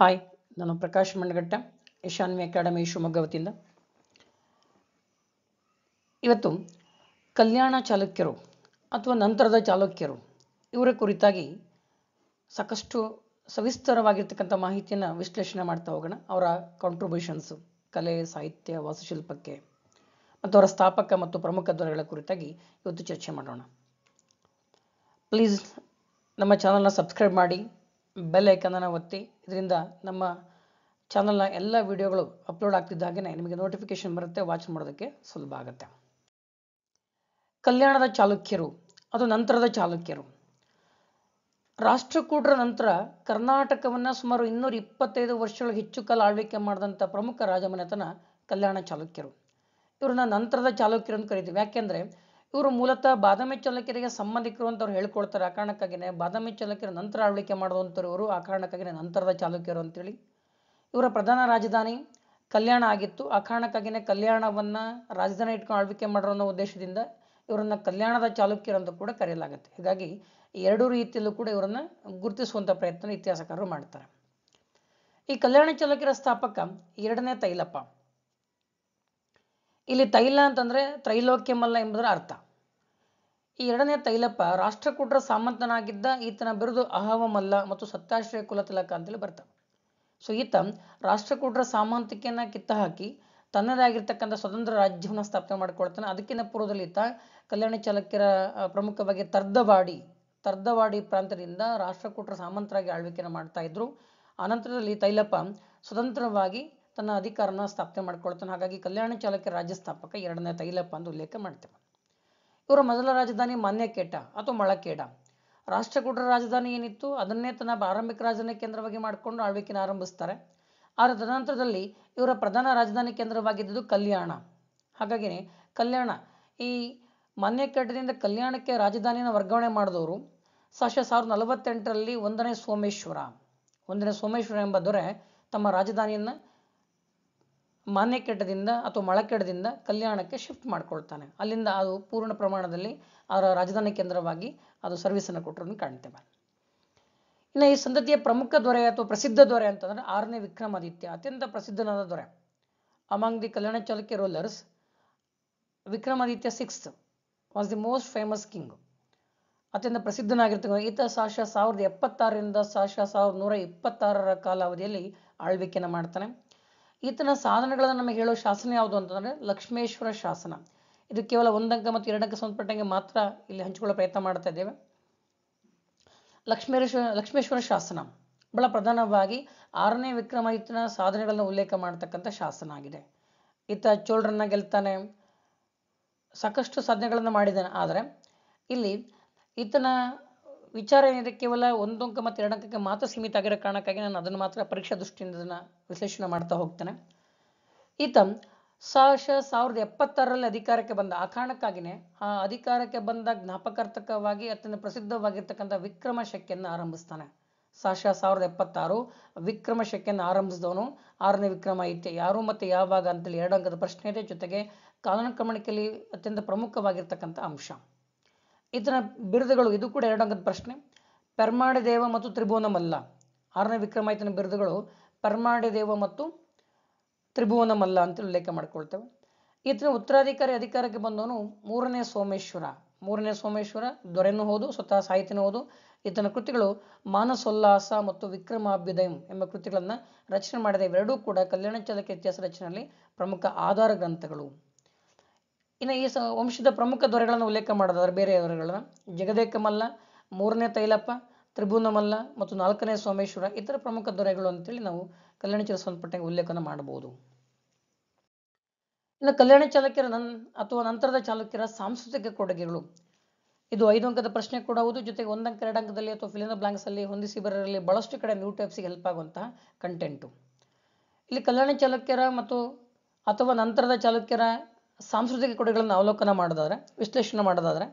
Hi, ನಾನು ಪ್ರಕಾಶ್ ಮಂಡಗಟ್ಟ, ಈಶಾನ್ಯ academy Shivamogga ವತಿಯಿಂದ. ಇವತ್ತು ಕಲ್ಯಾಣ ಚಾಲುಕ್ಯರು ಅಥವಾ ನಂತರದ ಚಾಲುಕ್ಯರು ಇವರ ಕುರಿತಾಗಿ ಸಾಕಷ್ಟು ಸವಿಸ್ತರವಾಗಿರ್ತಕ್ಕಂಥ ಮಾಹಿತಿಯನ್ನು ವಿಶ್ಲೇಷಣೆ ಮಾಡ್ತಾ ಹೋಗೋಣ. ಅವರ ಕಾಂಟ್ರಿಬ್ಯೂಷನ್ಸು ಕಲೆ, ಸಾಹಿತ್ಯ, ವಾಸ್ತುಶಿಲ್ಪಕ್ಕೆ ಮತ್ತು ಅವರ ಸ್ಥಾಪಕ ಮತ್ತು ಪ್ರಮುಖ ದೊರೆಗಳ ಕುರಿತಾಗಿ ಇವತ್ತು ಚರ್ಚೆ ಮಾಡೋಣ. ಪ್ಲೀಸ್ ನಮ್ಮ ಚಾನಲ್ನ ಸಬ್ಸ್ಕ್ರೈಬ್ ಮಾಡಿ, ಬೆಲ್ ಐಕನನ್ನು ಒತ್ತಿ. ಇದರಿಂದ ನಮ್ಮ ಚಾನಲ್ನ ಎಲ್ಲ ವಿಡಿಯೋಗಳು ಅಪ್ಲೋಡ್ ಆಗ್ತಿದ್ದ ಹಾಗೆ ನಿಮಗೆ ನೋಟಿಫಿಕೇಶನ್ ಬರುತ್ತೆ, ವಾಚ್ ಮಾಡೋದಕ್ಕೆ ಸುಲಭ ಆಗುತ್ತೆ. ಕಲ್ಯಾಣದ ಚಾಲುಕ್ಯರು ಅದು ನಂತರದ ಚಾಲುಕ್ಯರು. ರಾಷ್ಟ್ರಕೂಟರ ನಂತರ ಕರ್ನಾಟಕವನ್ನು ಸುಮಾರು 225 ವರ್ಷಗಳು ಹೆಚ್ಚು ಕಾಲ ಆಳ್ವಿಕೆ ಮಾಡಿದಂಥ ಪ್ರಮುಖ ರಾಜಮನೆತನ ಕಲ್ಯಾಣ ಚಾಲುಕ್ಯರು. ಇವ್ರನ್ನ ನಂತರದ ಚಾಲುಕ್ಯರು ಅಂತ ಕರಿತೀವಿ. ಯಾಕೆಂದರೆ ಇವರು ಮೂಲತಃ ಬಾದಾಮಿ ಚಾಲುಕ್ಯರಿಗೆ ಸಂಬಂಧಿಕರು ಅಂತ ಅವ್ರು ಹೇಳ್ಕೊಳ್ತಾರೆ. ಆ ಕಾರಣಕ್ಕಾಗಿಯೇ ಬಾದಾಮಿ ಚಾಲುಕ್ಯರ ನಂತರ ಆಳ್ವಿಕೆ ಮಾಡುವಂಥವ್ರು ಇವರು. ಆ ಕಾರಣಕ್ಕಾಗಿಯೇ ನಂತರದ ಚಾಲುಕ್ಯರು ಅಂತೇಳಿ. ಇವರ ಪ್ರಧಾನ ರಾಜಧಾನಿ ಕಲ್ಯಾಣ ಆಗಿತ್ತು. ಆ ಕಾರಣಕ್ಕಾಗಿಯೇ ಕಲ್ಯಾಣವನ್ನು ರಾಜಧಾನಿ ಇಟ್ಕೊಂಡು ಆಳ್ವಿಕೆ ಮಾಡೋ ಅನ್ನೋ ಉದ್ದೇಶದಿಂದ ಇವರನ್ನು ಕಲ್ಯಾಣದ ಚಾಲುಕ್ಯರು ಅಂತ ಕೂಡ ಕರೆಯಲಾಗುತ್ತೆ. ಹೀಗಾಗಿ ಎರಡೂ ರೀತಿಯಲ್ಲೂ ಕೂಡ ಇವರನ್ನು ಗುರುತಿಸುವಂಥ ಪ್ರಯತ್ನ ಇತಿಹಾಸಕಾರರು ಮಾಡ್ತಾರೆ. ಈ ಕಲ್ಯಾಣ ಚಾಲುಕ್ಯರ ಸ್ಥಾಪಕ 2ನೇ ತೈಲಪ್ಪ. ಇಲ್ಲಿ ತೈಲ ಅಂತಂದ್ರೆ ತ್ರೈಲೋಕ್ಯಮಲ್ಲ ಎಂಬುದರ ಅರ್ಥ. ಈ 2ನೇ ತೈಲಪ್ಪ ರಾಷ್ಟ್ರಕೂಟರ ಸಾಮಂತನಾಗಿದ್ದ. ಈತನ ಬಿರುದು ಅಹವಮಲ್ಲ ಮತ್ತು ಸತ್ಯಾಶ್ರಯ ಕುಲತಿಲಕ ಅಂತೇಳಿ ಬರ್ತವೆ. ಸೊ ಈತ ರಾಷ್ಟ್ರಕೂಟರ ಸಾಮಂತಿಕೆಯನ್ನು ಕಿತ್ತ ಹಾಕಿ ತನ್ನದೇ ಆಗಿರ್ತಕ್ಕಂಥ ಸ್ವತಂತ್ರ ರಾಜ್ಯವನ್ನು ಸ್ಥಾಪನೆ ಮಾಡಿಕೊಳ್ತಾನೆ. ಅದಕ್ಕಿಂತ ಪೂರ್ವದಲ್ಲಿ ಈತ ಕಲ್ಯಾಣ ಚಾಲುಕ್ಯರ ಪ್ರಮುಖವಾಗಿ ತರ್ದವಾಡಿ ಪ್ರಾಂತ್ಯದಿಂದ ರಾಷ್ಟ್ರಕೂಟರ ಸಾಮಂತರಾಗಿ ಆಳ್ವಿಕೆಯನ್ನು ಮಾಡ್ತಾ ಇದ್ರು. ಆನಂತರದಲ್ಲಿ ತೈಲಪ್ಪ ಸ್ವತಂತ್ರವಾಗಿ ತನ್ನ ಅಧಿಕಾರನ ಸ್ಥಾಪನೆ ಮಾಡ್ಕೊಳ್ತಾನೆ. ಹಾಗಾಗಿ ಕಲ್ಯಾಣ ಚಾಲುಕ್ಯರ ರಾಜ್ಯ ಸ್ಥಾಪಕ 2ನೇ ತೈಲಪ್ಪ ಅಂತ ಉಲ್ಲೇಖ ಮಾಡ್ತೇವೆ. ಇವರ ಮೊದಲ ರಾಜಧಾನಿ ಮಾನ್ಯಕೇಟ ಅಥವಾ ಮಳಕೇಡ. ರಾಷ್ಟ್ರಕೂಟರ ರಾಜಧಾನಿ ಏನಿತ್ತು ಅದನ್ನೇ ತನ್ನ ಆರಂಭಿಕ ರಾಜಧಾನಿ ಕೇಂದ್ರವಾಗಿ ಮಾಡಿಕೊಂಡು ಆಳ್ವಿಕೆನ ಆರಂಭಿಸ್ತಾರೆ. ಆದರೆ ತದನಂತರದಲ್ಲಿ ಇವರ ಪ್ರಧಾನ ರಾಜಧಾನಿ ಕೇಂದ್ರವಾಗಿದ್ದು ಕಲ್ಯಾಣ. ಹಾಗಾಗಿ ಕಲ್ಯಾಣ ಈ ಮಾನ್ಯಕೇಟದಿಂದ ಕಲ್ಯಾಣಕ್ಕೆ ರಾಜಧಾನಿಯನ್ನು ವರ್ಗಾವಣೆ ಮಾಡಿದವರು 1048ರಲ್ಲಿ 1ನೇ ಸೋಮೇಶ್ವರ ಎಂಬ ದೊರೆ ತಮ್ಮ ರಾಜಧಾನಿಯನ್ನು ಮಾನ್ಯಕೇಟದಿಂದ ಅಥವಾ ಮಳಕೇಡದಿಂದ ಕಲ್ಯಾಣಕ್ಕೆ ಶಿಫ್ಟ್ ಮಾಡ್ಕೊಳ್ತಾನೆ. ಅಲ್ಲಿಂದ ಅದು ಪೂರ್ಣ ಪ್ರಮಾಣದಲ್ಲಿ ಅವರ ರಾಜಧಾನಿ ಕೇಂದ್ರವಾಗಿ ಅದು ಸರ್ವಿಸನ್ನು ಕೊಟ್ಟರನ್ನು ಕಾಣ್ತೇವೆ. ಇನ್ನು ಈ ಸಂತತಿಯ ಪ್ರಮುಖ ದೊರೆ ಅಥವಾ ಪ್ರಸಿದ್ಧ ದೊರೆ ಅಂತಂದ್ರೆ 6ನೇ ವಿಕ್ರಮಾದಿತ್ಯ. ಅತ್ಯಂತ ಪ್ರಸಿದ್ಧನಾದ ದೊರೆ. Among the Kalyana Chalukya rulers, Vikramaditya 6th was the most famous king. ಅತ್ಯಂತ ಪ್ರಸಿದ್ಧನಾಗಿರ್ತಕ್ಕಂಥ ಈತ 1076ರಿಂದ 1126 ಕಾಲಾವಧಿಯಲ್ಲಿ ಆಳ್ವಿಕೆಯನ್ನು ಮಾಡ್ತಾನೆ. ಈತನ ಸಾಧನೆಗಳನ್ನು ನಮಗೆ ಹೇಳೋ ಶಾಸನ ಯಾವುದು ಅಂತಂದರೆ ಲಕ್ಷ್ಮೇಶ್ವರ ಶಾಸನ. ಇದು ಕೇವಲ 1 ಅಂಕ ಮತ್ತು 2 ಅಂಕ ಸಂಬಂಧಪಟ್ಟಂಗೆ ಮಾತ್ರ ಇಲ್ಲಿ ಹಂಚಿಕೊಳ್ಳೋ ಪ್ರಯತ್ನ ಮಾಡ್ತಾ ಇದ್ದೇವೆ. ಲಕ್ಷ್ಮೇಶ್ವರ ಶಾಸನ ಬಹಳ ಪ್ರಧಾನವಾಗಿ 6ನೇ ವಿಕ್ರಮಾದಿತ್ಯನ ಸಾಧನೆಗಳನ್ನು ಉಲ್ಲೇಖ ಮಾಡತಕ್ಕಂಥ ಶಾಸನ ಆಗಿದೆ. ಈತ ಚೋಳರನ್ನ ಗೆಲ್ತಾನೆ, ಸಾಕಷ್ಟು ಸಾಧನೆಗಳನ್ನು ಮಾಡಿದ್ದಾನೆ. ಆದರೆ ಇಲ್ಲಿ ಈತನ ವಿಚಾರ ಏನಿದೆ ಕೇವಲ 1 ಅಂಕ ಮತ್ತು 2 ಅಂಕಕ್ಕೆ ಮಾತ್ರ ಸೀಮಿತ ಆಗಿರೋ ಕಾರಣಕ್ಕಾಗಿ ನಾನು ಅದನ್ನು ಮಾತ್ರ ಪರೀಕ್ಷಾ ದೃಷ್ಟಿಯಿಂದ ಅದನ್ನು ವಿಶ್ಲೇಷಣೆ ಮಾಡ್ತಾ ಹೋಗ್ತೇನೆ. ಈತ 1076ರಲ್ಲಿ ಅಧಿಕಾರಕ್ಕೆ ಬಂದ. ಆ ಕಾರಣಕ್ಕಾಗಿಯೇ ಆ ಅಧಿಕಾರಕ್ಕೆ ಬಂದ ಜ್ಞಾಪಕಾರ್ಥಕವಾಗಿ ಅತ್ಯಂತ ಪ್ರಸಿದ್ಧವಾಗಿರ್ತಕ್ಕಂಥ ವಿಕ್ರಮ ಶಕೆಯನ್ನು ಆರಂಭಿಸ್ತಾನೆ. 1076 ವಿಕ್ರಮ ಶಕೆಯನ್ನು ಆರಂಭಿಸಿದವನು 6ನೇ ವಿಕ್ರಮಾದಿತ್ಯ. ಯಾರು ಮತ್ತು ಯಾವಾಗ ಅಂತೇಳಿ 2 ಅಂಕದ ಪ್ರಶ್ನೆ ಇದೆ. ಜೊತೆಗೆ ಕಾಲಾನುಕ್ರಮಣಿಕೆಯಲ್ಲಿ ಅತ್ಯಂತ ಪ್ರಮುಖವಾಗಿರ್ತಕ್ಕಂಥ ಅಂಶ. ಈತನ ಬಿರುದುಗಳು, ಇದು ಕೂಡ 2 ಅಂಕದ ಪ್ರಶ್ನೆ. ಪೆರ್ಮಾಡೆದೇವ ಮತ್ತು ತ್ರಿಭುವನಮಲ್ಲ. 6ನೇ ವಿಕ್ರಮಾದಿತ್ಯನ ಬಿರುದುಗಳು ಪೆರ್ಮಾಡೆದೇವ ಮತ್ತು ತ್ರಿಭುವನಮಲ್ಲ ಅಂತ ಉಲ್ಲೇಖ ಮಾಡ್ಕೊಳ್ತೇವೆ. ಈತನ ಉತ್ತರಾಧಿಕಾರಿ ಅಧಿಕಾರಕ್ಕೆ ಬಂದವನು 3ನೇ ಸೋಮೇಶ್ವರ ದೊರೆನೂ ಹೌದು, ಸ್ವತಃ ಸಾಹಿತ್ಯನೂ ಹೌದು. ಈತನ ಕೃತಿಗಳು ಮಾನಸೋಲ್ಲಾಸ ಮತ್ತು ವಿಕ್ರಮಾಭ್ಯುದಯಂ ಎಂಬ ಕೃತಿಗಳನ್ನು ರಚನೆ ಮಾಡಿದ. ಇವೆರಡೂ ಕೂಡ ಕಲ್ಯಾಣ ಚಾಲುಕ್ಯ ಇತಿಹಾಸ ರಚನೆಯಲ್ಲಿ ಪ್ರಮುಖ ಆಧಾರ ಗ್ರಂಥಗಳು. ಇನ್ನು ಈ ವಂಶದ ಪ್ರಮುಖ ದೊರೆಗಳನ್ನು ಉಲ್ಲೇಖ ಮಾಡೋದಾದ್ರೆ ಬೇರೆ ದೊರೆಗಳನ್ನು ಜಗದೇಕಮಲ್ಲ, 3ನೇ ತೈಲಪ್ಪ, ತ್ರಿಭುವನಮಲ್ಲ ಮತ್ತು 4ನೇ ಸೋಮೇಶ್ವರ ಇತರ ಪ್ರಮುಖ ದೊರೆಗಳು ಅಂತೇಳಿ ನಾವು ಕಲ್ಯಾಣ ಚಾಲುಕ್ಯ ಸಂಬಂಧಪಟ್ಟ ಉಲ್ಲೇಖನ ಮಾಡಬಹುದು. ಇನ್ನು ಕಲ್ಯಾಣ ಚಾಲುಕ್ಯರ ಅಥವಾ ನಂತರದ ಚಾಲುಕ್ಯರ ಸಾಂಸ್ಕೃತಿಕ ಕೊಡುಗೆಗಳು, ಇದು 5 ಅಂಕದ ಪ್ರಶ್ನೆ ಕೂಡ ಹೌದು. ಜೊತೆಗೆ 1 ಅಂಕ 2 ಅಂಕದಲ್ಲಿ ಅಥವಾ ಫಿಲ್ ಇನ್ ದ ಬ್ಲಾಂಕ್ಸ್ ಅಲ್ಲಿ ಹೊಂದಿಸಿ ಬರೋರಲ್ಲಿ ಬಹಳಷ್ಟು ಕಡೆ ನ್ಯೂ ಟೈಪ್ಸ್ಗೆ ಹೆಲ್ಪ್ ಆಗುವಂತಹ ಕಂಟೆಂಟು. ಇಲ್ಲಿ ಕಲ್ಯಾಣ ಚಾಲುಕ್ಯರ ಮತ್ತು ಅಥವಾ ನಂತರದ ಚಾಲುಕ್ಯರ ಸಾಂಸ್ಕೃತಿಕ ಕೊಡುಗೆಗಳನ್ನು ಅವಲೋಕನ ಮಾಡೋದಾದ್ರೆ, ವಿಶ್ಲೇಷಣೆ ಮಾಡೋದಾದ್ರೆ,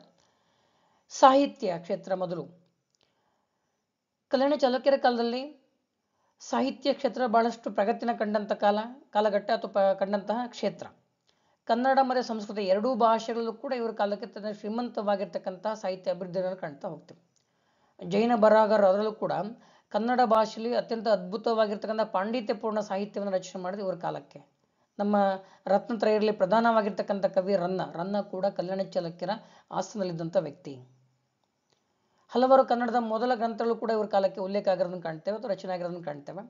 ಸಾಹಿತ್ಯ ಕ್ಷೇತ್ರ ಮೊದಲು. ಕಲ್ಯಾಣ ಚಾಲುಕ್ಯರ ಕಾಲದಲ್ಲಿ ಸಾಹಿತ್ಯ ಕ್ಷೇತ್ರ ಬಹಳಷ್ಟು ಪ್ರಗತಿನ ಕಾಲಘಟ್ಟ ಅಥವಾ ಕಂಡಂತಹ ಕ್ಷೇತ್ರ. ಕನ್ನಡ ಮತ್ತು ಸಂಸ್ಕೃತ ಎರಡೂ ಭಾಷೆಗಳಲ್ಲೂ ಕೂಡ ಇವರ ಕಾಲಕ್ಕೆ ತನ್ನ ಶ್ರೀಮಂತವಾಗಿರ್ತಕ್ಕಂಥ ಸಾಹಿತ್ಯ ಅಭಿವೃದ್ಧಿಯನ್ನು ಕಾಣ್ತಾ ಹೋಗ್ತೇವೆ. ಜೈನ ಬರಹಗಾರರು ಅದರಲ್ಲೂ ಕೂಡ ಕನ್ನಡ ಭಾಷೆಯಲ್ಲಿ ಅತ್ಯಂತ ಅದ್ಭುತವಾಗಿರ್ತಕ್ಕಂಥ ಪಾಂಡಿತ್ಯಪೂರ್ಣ ಸಾಹಿತ್ಯವನ್ನು ರಚನೆ ಮಾಡಿದ ಇವರ ಕಾಲಕ್ಕೆ. ನಮ್ಮ ರತ್ನತ್ರಯರಲ್ಲಿ ಪ್ರಧಾನವಾಗಿರ್ತಕ್ಕಂಥ ಕವಿ ರನ್ನ ಕೂಡ ಕಲ್ಯಾಣ ಚಾಲುಕ್ಯರ ಆಸ್ಥಾನದಲ್ಲಿದ್ದಂಥ ವ್ಯಕ್ತಿ. ಹಲವಾರು ಕನ್ನಡದ ಮೊದಲ ಗ್ರಂಥಗಳು ಕೂಡ ಇವರ ಕಾಲಕ್ಕೆ ಉಲ್ಲೇಖ ಆಗಿರೋದನ್ನು ಕಾಣ್ತೇವೆ ಅಥವಾ ರಚನೆ ಆಗಿರೋದನ್ನು ಕಾಣ್ತೇವೆ.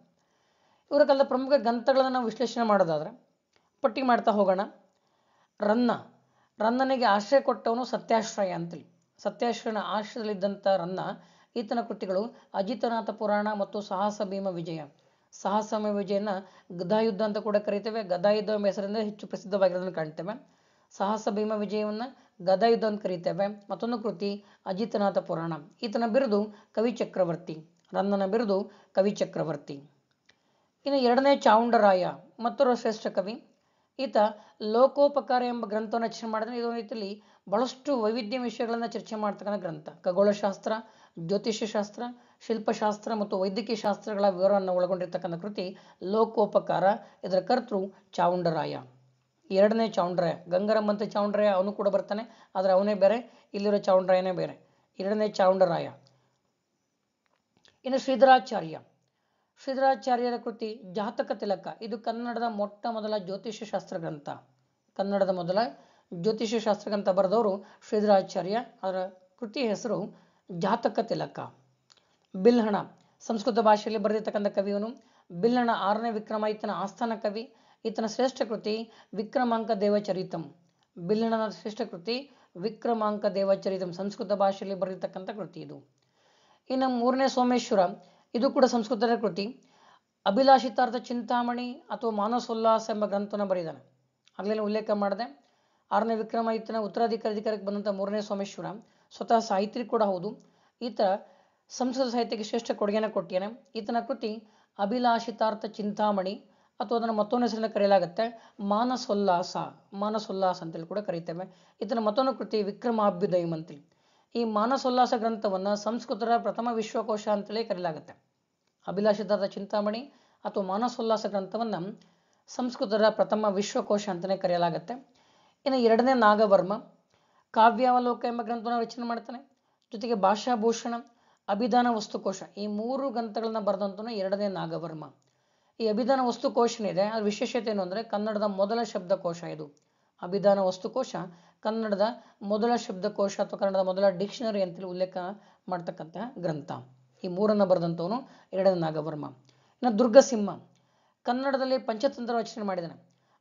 ಇವರ ಕಾಲದ ಪ್ರಮುಖ ಗ್ರಂಥಗಳನ್ನು ನಾವು ವಿಶ್ಲೇಷಣೆ ಮಾಡೋದಾದ್ರೆ ಪಟ್ಟಿ ಮಾಡ್ತಾ ಹೋಗೋಣ. ರನ್ನನಿಗೆ ಆಶ್ರಯ ಕೊಟ್ಟವನು ಸತ್ಯಾಶ್ರಯ ಅಂತೇಳಿ. ಸತ್ಯಾಶ್ರಯನ ಆಶ್ರಯದಲ್ಲಿದ್ದಂಥ ಈತನ ಕೃತಿಗಳು ಅಜಿತನಾಥ ಪುರಾಣ ಮತ್ತು ಸಾಹಸ ಭೀಮ ವಿಜಯ. ಸಾಹಸ ಭೀಮ ವಿಜಯನ ಗದಾಯುದ್ಧ ಅಂತ ಕೂಡ ಕರೀತೇವೆ. ಗದಾಯುದ್ಧ ಎಂಬ ಹೆಸರಿಂದ ಹೆಚ್ಚು ಪ್ರಸಿದ್ಧವಾಗಿರೋದನ್ನು ಕಾಣ್ತೇವೆ. ಸಾಹಸ ಭೀಮ ವಿಜಯವನ್ನ ಗದಾಯುದ್ಧ ಅಂತ ಕರೀತೇವೆ. ಮತ್ತೊಂದು ಕೃತಿ ಅಜಿತನಾಥ ಪುರಾಣ. ಈತನ ಬಿರುದು ಕವಿ ಚಕ್ರವರ್ತಿ. ರನ್ನನ ಬಿರುದು ಕವಿ ಚಕ್ರವರ್ತಿ. ಇನ್ನು ಎರಡನೇ ಚಾವುಂಡರಾಯ ಮತ್ತೊಬ್ಬ ಶ್ರೇಷ್ಠ ಕವಿ. ಈತ ಲೋಕೋಪಕಾರ ಎಂಬ ಗ್ರಂಥವನ್ನು ರಚನೆ ಮಾಡಿದ್ರೆ ಇದೊಂದು ರೀತಿಯಲ್ಲಿ ಬಹಳಷ್ಟು ವೈವಿಧ್ಯ ವಿಷಯಗಳನ್ನ ಚರ್ಚೆ ಮಾಡ್ತಕ್ಕಂಥ ಗ್ರಂಥ. ಖಗೋಳಶಾಸ್ತ್ರ, ಜ್ಯೋತಿಷ್ಯ ಶಾಸ್ತ್ರ, ಶಿಲ್ಪಶಾಸ್ತ್ರ ಮತ್ತು ವೈದ್ಯಕೀಯ ಶಾಸ್ತ್ರಗಳ ವಿವರವನ್ನು ಒಳಗೊಂಡಿರ್ತಕ್ಕಂಥ ಕೃತಿ ಲೋಕೋಪಕಾರ. ಇದರ ಕರ್ತೃ ಚಾವುಂಡರಾಯ. ಎರಡನೇ ಚಾವುಂಡರಾಯ, ಗಂಗರಮಂತ ಚಾವುಂಡರಾಯ ಅವನು ಕೂಡ ಬರ್ತಾನೆ, ಆದರೆ ಅವನೇ ಬೇರೆ, ಇಲ್ಲಿರೋ ಚಾವುಂಡರಾಯನೇ ಬೇರೆ. ಎರಡನೇ ಚಾವುಂಡರಾಯ. ಇನ್ನು ಶ್ರೀಧರಾಚಾರ್ಯರ ಕೃತಿ ಜಾತಕ ತಿಲಕ. ಇದು ಕನ್ನಡದ ಮೊಟ್ಟ ಮೊದಲ ಜ್ಯೋತಿಷ್ಯ ಶಾಸ್ತ್ರ ಗ್ರಂಥ. ಕನ್ನಡದ ಮೊದಲ ಜ್ಯೋತಿಷ್ಯ ಶಾಸ್ತ್ರ ಗ್ರಂಥ ಬರೆದವರು ಶ್ರೀಧರಾಚಾರ್ಯ. ಅದರ ಕೃತಿಯ ಹೆಸರು ಜಾತಕ ತಿಲಕ. ಬಿಲ್ಹಣ ಸಂಸ್ಕೃತ ಭಾಷೆಯಲ್ಲಿ ಬರೆದಿರ್ತಕ್ಕಂಥ ಕವಿಯವನು. ಬಿಲ್ಹಣ 6ನೇ ವಿಕ್ರಮ ಈತನ ಆಸ್ಥಾನ ಕವಿ. ಈತನ ಶ್ರೇಷ್ಠ ಕೃತಿ ವಿಕ್ರಮಾಂಕ ದೇವಚರಿತಂ. ಬಿಲ್ಹಣನ ಶ್ರೇಷ್ಠ ಕೃತಿ ವಿಕ್ರಮಾಂಕ ದೇವಚರಿತಂ ಸಂಸ್ಕೃತ ಭಾಷೆಯಲ್ಲಿ ಬರೆದಿರ್ತಕ್ಕಂಥ ಕೃತಿ ಇದು. ಇನ್ನು 3ನೇ ಸೋಮೇಶ್ವರ, ಇದು ಕೂಡ ಸಂಸ್ಕೃತದ ಕೃತಿ. ಅಭಿಲಾಷಿತಾರ್ಥ ಚಿಂತಾಮಣಿ ಅಥವಾ ಮಾನಸೋಲ್ಲಾಸ ಎಂಬ ಗ್ರಂಥವನ್ನು ಬರೆದಿದ್ದಾನೆ. ಆಗಲೇ ಉಲ್ಲೇಖ ಮಾಡಿದೆ. 6ನೇ ವಿಕ್ರಮಾದಿತ್ಯನ ಉತ್ತರಾಧಿಕಾರಕ್ಕೆ ಬಂದಂಥ 3ನೇ ಸೋಮೇಶ್ವರ ಸ್ವತಃ ಸಾಹಿತಿ ಕೂಡ ಹೌದು. ಈತ ಸಂಸ್ಕೃತ ಸಾಹಿತ್ಯಕ್ಕೆ ಶ್ರೇಷ್ಠ ಕೊಡುಗೆಯನ್ನು ಕೊಟ್ಟಿಯಾನೆ. ಈತನ ಕೃತಿ ಅಭಿಲಾಷಿತಾರ್ಥ ಚಿಂತಾಮಣಿ ಅಥವಾ ಅದನ್ನು ಮತ್ತೊಂದು ಹೆಸರಿಂದ ಕರೆಯಲಾಗುತ್ತೆ ಮಾನಸೋಲ್ಲಾಸ ಅಂತೇಳಿ ಕೂಡ ಕರೀತೇವೆ. ಈತನ ಮತ್ತೊಂದು ಕೃತಿ ವಿಕ್ರಮಾಭ್ಯುದಯಂ ಅಂತೇಳಿ. ಈ ಮಾನಸೋಲ್ಲಾಸ ಗ್ರಂಥವನ್ನು ಸಂಸ್ಕೃತದ ಪ್ರಥಮ ವಿಶ್ವಕೋಶ ಅಂತೇಳಿ ಕರೆಯಲಾಗುತ್ತೆ. ಅಭಿಲಾಷಿತಾರ್ಥ ಚಿಂತಾಮಣಿ ಅಥವಾ ಮಾನಸೋಲ್ಲಾಸ ಗ್ರಂಥವನ್ನು ಸಂಸ್ಕೃತದ ಪ್ರಥಮ ವಿಶ್ವಕೋಶ ಅಂತಲೇ ಕರೆಯಲಾಗುತ್ತೆ. ಇನ್ನು ಎರಡನೇ ನಾಗವರ್ಮ ಕಾವ್ಯಾವಲೋಕ ಎಂಬ ಗ್ರಂಥವನ್ನು ರಚನೆ ಮಾಡ್ತಾನೆ. ಜೊತೆಗೆ ಭಾಷಾಭೂಷಣ, ಅಭಿಧಾನ ವಸ್ತುಕೋಶ, ಈ 3 ಗ್ರಂಥಗಳನ್ನ ಬರೆದಂತನು ಎರಡನೇ ನಾಗವರ್ಮ. ಈ ಅಭಿಧಾನ ವಸ್ತುಕೋಶನಿದೆ, ಅದ್ರ ವಿಶೇಷತೆ ಏನು ಅಂದರೆ ಕನ್ನಡದ ಮೊದಲ ಶಬ್ದಕೋಶ ಇದು. ಅಭಿಧಾನ ವಸ್ತುಕೋಶ ಕನ್ನಡದ ಮೊದಲ ಶಬ್ದಕೋಶ ಅಥವಾ ಕನ್ನಡದ ಮೊದಲ ಡಿಕ್ಷನರಿ ಅಂತೇಳಿ ಉಲ್ಲೇಖ ಮಾಡ್ತಕ್ಕಂತಹ ಗ್ರಂಥ. ಈ 3 ಬರೆದಂಥವನು ಎರಡನೇ ನಾಗವರ್ಮ. ಇನ್ನು ದುರ್ಗಸಿಂಹ ಕನ್ನಡದಲ್ಲಿ ಪಂಚತಂತ್ರ ರಚನೆ ಮಾಡಿದ್ದಾನೆ.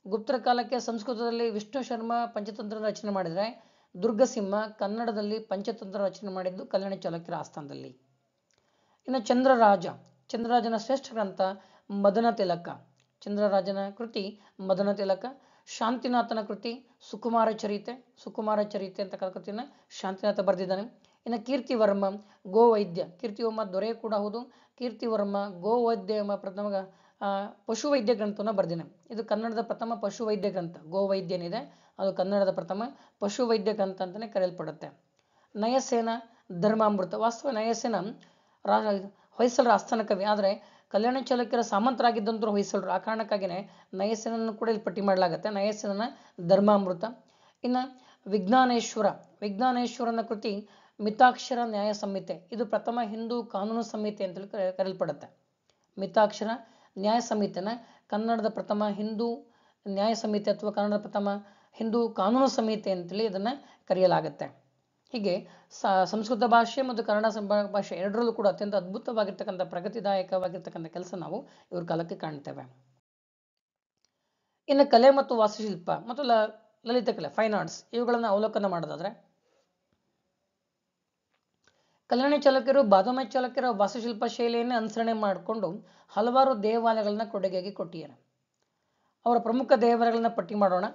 ಗುಪ್ತರ ಕಾಲಕ್ಕೆ ಸಂಸ್ಕೃತದಲ್ಲಿ ವಿಷ್ಣು ಶರ್ಮ ಪಂಚತಂತ್ರ ರಚನೆ ಮಾಡಿದರೆ, ದುರ್ಗಸಿಂಹ ಕನ್ನಡದಲ್ಲಿ ಪಂಚತಂತ್ರ ರಚನೆ ಮಾಡಿದ್ದು ಕಲ್ಯಾಣ ಚಾಲುಕ್ಯರ ಆಸ್ಥಾನದಲ್ಲಿ. ಇನ್ನು ಚಂದ್ರರಾಜನ ಶ್ರೇಷ್ಠ ಗ್ರಂಥ ಮದನ ತಿಲಕ. ಚಂದ್ರರಾಜನ ಕೃತಿ ಮದನ ತಿಲಕ. ಶಾಂತಿನಾಥನ ಕೃತಿ ಸುಕುಮಾರ ಚರಿತೆ ಅಂತ ಕೃತಿಯನ್ನು ಶಾಂತಿನಾಥ ಬರೆದಿದ್ದಾನೆ. ಇನ್ನು ಕೀರ್ತಿವರ್ಮ ಗೋವೈದ್ಯ, ಕೀರ್ತಿವರ್ಮ ದೊರೆ ಕೂಡ ಹೌದು. ಕೀರ್ತಿವರ್ಮ ಗೋವೈದ್ಯ ಎಂಬ ಪ್ರಥಮ ಪಶುವೈದ್ಯ ಗ್ರಂಥವನ್ನು ಬರೆದಿದ್ದಾನೆ. ಇದು ಕನ್ನಡದ ಪ್ರಥಮ ಪಶುವೈದ್ಯ ಗ್ರಂಥ. ಗೋವೈದ್ಯನಿದೆ, ಅದು ಕನ್ನಡದ ಪ್ರಥಮ ಪಶುವೈದ್ಯ ಗ್ರಂಥ ಅಂತಲೇ ಕರೆಯಲ್ಪಡುತ್ತೆ. ನಯಸೇನ ಧರ್ಮಾಮೃತ. ವಾಸ್ತವ ನಯಸೇನ ಹೊಯ್ಸಳರ ಆಸ್ಥಾನ ಕವಿ, ಆದರೆ ಕಲ್ಯಾಣ ಚಾಲುಕ್ಯರ ಸಾಮಂತರಾಗಿದ್ದಂತರು ಹೊಯ್ಸಳರು. ಆ ಕಾರಣಕ್ಕಾಗಿಯೇ ನಯಸೇನನ್ನು ಕೂಡ ಇಲ್ಲಿ ಪಟ್ಟಿ ಮಾಡಲಾಗುತ್ತೆ. ನಯಸೇನನ ಧರ್ಮಾಮೃತ. ಇನ್ನು ವಿಜ್ಞಾನೇಶ್ವರನ ಕೃತಿ ಮಿತಾಕ್ಷರ ನ್ಯಾಯ ಸಂಹಿತೆ. ಇದು ಪ್ರಥಮ ಹಿಂದೂ ಕಾನೂನು ಸಂಹಿತೆ ಅಂತೇಳಿ ಕರೆಯಲ್ಪಡುತ್ತೆ. ಮಿತಾಕ್ಷರ ನ್ಯಾಯ ಸಂಹಿತೆನ ಕನ್ನಡದ ಪ್ರಥಮ ಹಿಂದೂ ನ್ಯಾಯ ಸಂಹಿತೆ ಅಥವಾ ಕನ್ನಡದ ಪ್ರಥಮ ಹಿಂದೂ ಕಾನೂನು ಸಂಹಿತೆ ಅಂತೇಳಿ ಇದನ್ನು ಕರೆಯಲಾಗುತ್ತೆ. ಹೀಗೆ ಸಂಸ್ಕೃತ ಭಾಷೆ ಮತ್ತು ಕನ್ನಡ ಭಾಷೆ ಎರಡರಲ್ಲೂ ಕೂಡ ಅತ್ಯಂತ ಅದ್ಭುತವಾಗಿರ್ತಕ್ಕಂಥ ಪ್ರಗತಿದಾಯಕವಾಗಿರ್ತಕ್ಕಂಥ ಕೆಲಸ ನಾವು ಇವ್ರ ಕಾಲಕ್ಕೆ ಕಾಣ್ತೇವೆ. ಇನ್ನು ಕಲೆ ಮತ್ತು ವಾಸ್ತುಶಿಲ್ಪ ಮತ್ತು ಲಲಿತ ಕಲೆ, ಫೈನ್ ಆರ್ಟ್ಸ್, ಇವುಗಳನ್ನು ಅವಲೋಕನ ಮಾಡೋದಾದ್ರೆ ಕಲ್ಯಾಣ ಚಾಲುಕ್ಯರು ಬಾದಾಮಿ ಚಾಲುಕ್ಯರ ವಾಸ್ತುಶಿಲ್ಪ ಶೈಲಿಯನ್ನೇ ಅನುಸರಣೆ ಮಾಡಿಕೊಂಡು ಹಲವಾರು ದೇವಾಲಯಗಳನ್ನ ಕೊಡುಗೆಯಾಗಿ ಕೊಟ್ಟಿದ್ದಾರೆ. ಅವರ ಪ್ರಮುಖ ದೇವಾಲಯಗಳನ್ನ ಪಟ್ಟಿ ಮಾಡೋಣ.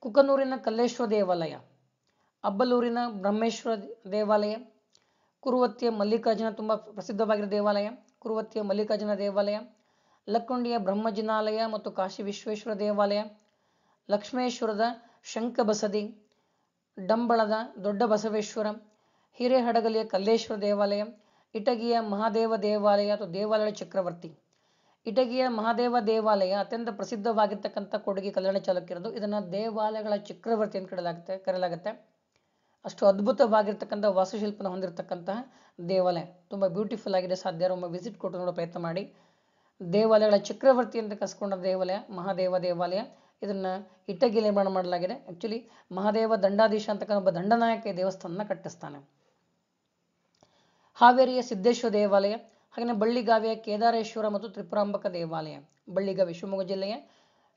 ಕುಕನೂರಿನ ಕಲ್ಲೇಶ್ವರ ದೇವಾಲಯ, ಅಬ್ಬಲೂರಿನ ಬ್ರಹ್ಮೇಶ್ವರ ದೇವಾಲಯ, ಕುರುವತ್ತಿಯ ಮಲ್ಲಿಕಾರ್ಜುನ ತುಂಬ ಪ್ರಸಿದ್ಧವಾಗಿರೋ ದೇವಾಲಯ, ಕುರುವತ್ತಿಯ ಮಲ್ಲಿಕಾರ್ಜುನ ದೇವಾಲಯ, ಲಕ್ಕುಂಡಿಯ ಬ್ರಹ್ಮಜಿನಾಲಯ ಮತ್ತು ಕಾಶಿ ವಿಶ್ವೇಶ್ವರ ದೇವಾಲಯ, ಲಕ್ಷ್ಮೇಶ್ವರದ ಶಂಖಬಸದಿ, ಡಂಬಳದ ದೊಡ್ಡ ಬಸವೇಶ್ವರ, ಹಿರೇಹಡಗಲಿಯ ಕಲ್ಲೇಶ್ವರ ದೇವಾಲಯ, ಇಟಗಿಯ ಮಹಾದೇವ ದೇವಾಲಯ ಅಥವಾ ದೇವಾಲಯ ಚಕ್ರವರ್ತಿ. ಇಟಗಿಯ ಮಹಾದೇವ ದೇವಾಲಯ ಅತ್ಯಂತ ಪ್ರಸಿದ್ಧವಾಗಿರ್ತಕ್ಕಂಥ ಕೊಡುಗೆ ಕಲ್ಯಾಣ ಚಾಲುಕ್ಯರದು. ಇದನ್ನು ದೇವಾಲಯಗಳ ಚಕ್ರವರ್ತಿ ಅಂತ ಕರೆಯಲಾಗುತ್ತೆ. ಅಷ್ಟು ಅದ್ಭುತವಾಗಿರ್ತಕ್ಕಂಥ ವಾಸ್ತುಶಿಲ್ಪನ ಹೊಂದಿರತಕ್ಕಂತಹ ದೇವಾಲಯ. ತುಂಬ ಬ್ಯೂಟಿಫುಲ್ ಆಗಿದೆ. ಸಾಧ್ಯ ಒಮ್ಮೆ ವಿಸಿಟ್ ಕೊಟ್ಟು ನೋಡೋ ಪ್ರಯತ್ನ ಮಾಡಿ. ದೇವಾಲಯಗಳ ಚಕ್ರವರ್ತಿ ಅಂತ ಕರೆಸ್ಕೊಂಡ ದೇವಾಲಯ ಮಹಾದೇವ ದೇವಾಲಯ. ಇದನ್ನ ಇಟ್ಟಗಿ ನಿರ್ಮಾಣ ಮಾಡಲಾಗಿದೆ. ಆಕ್ಚುಲಿ ಮಹಾದೇವ ದಂಡಾಧೀಶ ಅಂತಕ್ಕಂಥ ಒಬ್ಬ ದಂಡನಾಯಕ ಈ ದೇವಸ್ಥಾನನ ಕಟ್ಟಿಸ್ತಾನೆ. ಹಾವೇರಿಯ ಸಿದ್ದೇಶ್ವರ ದೇವಾಲಯ, ಹಾಗೆಯೇ ಬಳ್ಳಿಗಾವಿಯ ಕೇದಾರೇಶ್ವರ ಮತ್ತು ತ್ರಿಪುರಾಂಬಕ ದೇವಾಲಯ. ಬಳ್ಳಿಗಾವಿ ಶಿವಮೊಗ್ಗ ಜಿಲ್ಲೆಯ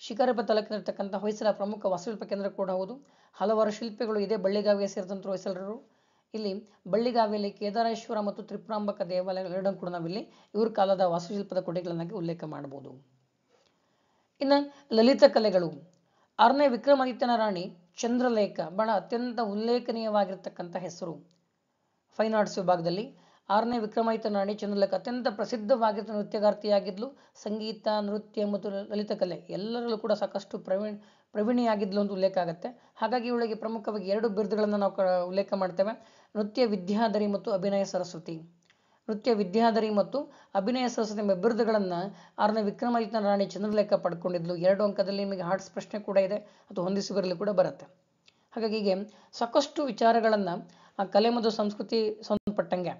ಶಿಕಾರಿಪುರ ತಾಲೂಕಿನಲ್ಲಿರ್ತಕ್ಕಂಥ ಹೊಯ್ಸಳ ಪ್ರಮುಖ ವಾಸ್ತುಶಿಲ್ಪ ಕೇಂದ್ರ ಕೂಡ ಹೌದು. ಹಲವಾರು ಶಿಲ್ಪಿಗಳು ಇದೇ ಬಳ್ಳಿಗಾವಿಗೆ ಸೇರಿದಂಥ ಹೊಯ್ಸಳರು. ಇಲ್ಲಿ ಬಳ್ಳಿಗಾವಿಯಲ್ಲಿ ಕೇದಾರೇಶ್ವರ ಮತ್ತು ತ್ರಿಪುರಾಂಬಕ ದೇವಾಲಯಗಳು ಎರಡನ್ನು ಕೂಡ ನಾವಿಲ್ಲಿ ಇವ್ರ ಕಾಲದ ವಾಸ್ತುಶಿಲ್ಪದ ಕೊಡುಗೆಗಳನ್ನಾಗಿ ಉಲ್ಲೇಖ ಮಾಡಬಹುದು. ಇನ್ನು ಲಲಿತ ಕಲೆಗಳು, 6ನೇ ವಿಕ್ರಮಾದಿತ್ಯನ ರಾಣಿ ಚಂದ್ರಲೇಖ ಬಹಳ ಅತ್ಯಂತ ಉಲ್ಲೇಖನೀಯವಾಗಿರ್ತಕ್ಕಂಥ ಹೆಸರು. ಫೈನ್ ಆರ್ಟ್ಸ್ ವಿಭಾಗದಲ್ಲಿ 6ನೇ ವಿಕ್ರಮಾದಿತ್ಯನ ರಾಣಿ ಚಂದ್ರಲೇಖ ಅತ್ಯಂತ ಪ್ರಸಿದ್ಧವಾಗಿದ್ದ ನೃತ್ಯಗಾರ್ತಿಯಾಗಿದ್ಲು. ಸಂಗೀತ, ನೃತ್ಯ ಮತ್ತು ಲಲಿತ ಕಲೆ ಎಲ್ಲರಲ್ಲೂ ಕೂಡ ಸಾಕಷ್ಟು ಪ್ರವೀಣಿಯಾಗಿದ್ಲು ಅಂತ ಉಲ್ಲೇಖ ಆಗುತ್ತೆ. ಹಾಗಾಗಿ ಇವಳಿಗೆ ಪ್ರಮುಖವಾಗಿ 2 ಬಿರುದುಗಳನ್ನು ನಾವು ಉಲ್ಲೇಖ ಮಾಡ್ತೇವೆ. ನೃತ್ಯ ವಿದ್ಯಾಧರಿ ಮತ್ತು ಅಭಿನಯ ಸರಸ್ವತಿ. ನೃತ್ಯ ವಿದ್ಯಾಧರಿ ಮತ್ತು ಅಭಿನಯ ಸರಸ್ವತಿ ಎಂಬ ಬಿರುದುಗಳನ್ನು 6ನೇ ವಿಕ್ರಮಾದಿತ್ಯನ ರಾಣಿ ಚಂದ್ರಲೇಖ ಪಡ್ಕೊಂಡಿದ್ಲು. 2 ಅಂಕದಲ್ಲಿ ನಿಮಗೆ ಹಾರ್ಟ್ಸ್ ಪ್ರಶ್ನೆ ಕೂಡ ಇದೆ, ಅಥವಾ ಹೊಂದಿಸುವರಲ್ಲಿ ಕೂಡ ಬರುತ್ತೆ. ಹಾಗಾಗಿ ಹೀಗೆ ಸಾಕಷ್ಟು ವಿಚಾರಗಳನ್ನು ಆ ಕಲೆ ಮತ್ತು ಸಂಸ್ಕೃತಿ ಸಂಬಂಧಪಟ್ಟಂಗೆ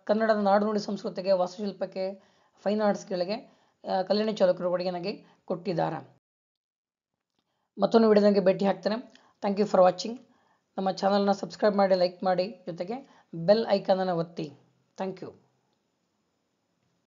ಕನ್ನಡದ ನಾಡುನುಡಿ ಸಂಸ್ಕೃತಿಗೆ, ವಾಸ್ತುಶಿಲ್ಪಕ್ಕೆ, ಫೈನ್ ಆರ್ಟ್ಸ್ಗಳಿಗೆ ಕಲ್ಯಾಣಿ ಚಾಲುಕ್ಯರು ಕೊಡುಗೆಯಾಗಿ ಕೊಟ್ಟಿದ್ದಾರೆ. ಮತ್ತೊಂದು ವಿಡಿಯೋದಾಗೆ ಭೇಟಿ ಆಗ್ತೇನೆ. Thank you for watching. ನಮ್ಮ ಚಾನಲ್ನ ಸಬ್ಸ್ಕ್ರೈಬ್ ಮಾಡಿ, ಲೈಕ್ ಮಾಡಿ, ಜೊತೆಗೆ ಬೆಲ್ ಐಕಾನನ್ನು ಒತ್ತಿ. Thank you.